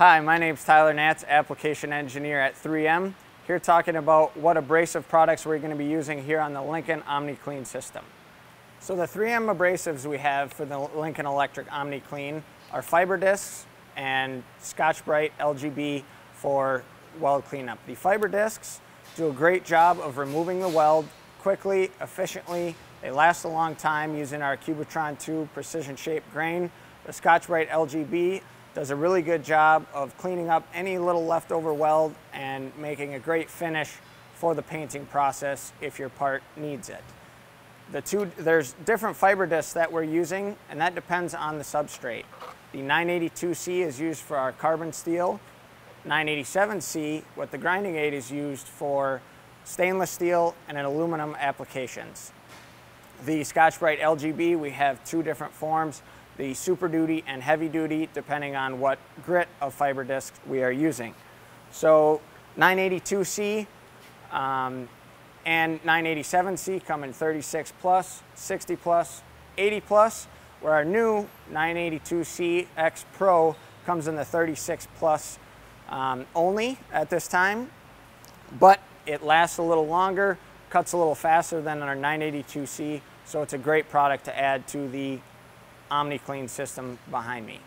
Hi, my name's Tyler Natz, Application Engineer at 3M, here talking about what abrasive products we're going to be using here on the Lincoln OmniClean system. So the 3M abrasives we have for the Lincoln Electric OmniClean are fiber discs and Scotch-Brite LGB for weld cleanup. The fiber discs do a great job of removing the weld quickly, efficiently. They last a long time using our Cubitron 2 precision shaped grain. The Scotch-Brite LGB does a really good job of cleaning up any little leftover weld and making a great finish for the painting process if your part needs it. There's different fiber discs that we're using, and that depends on the substrate. The 982C is used for our carbon steel. 987C, with the grinding aid, is used for stainless steel and aluminum applications. The Scotch-Brite LGB, we have two different forms, the Super Duty and Heavy Duty, depending on what grit of fiber disc we are using. So 982C and 987C come in 36 plus, 60 plus, 80 plus, where our new 982C X Pro comes in the 36 plus only at this time, but it lasts a little longer, cuts a little faster than our 982C, so it's a great product to add to the OmniClean system behind me.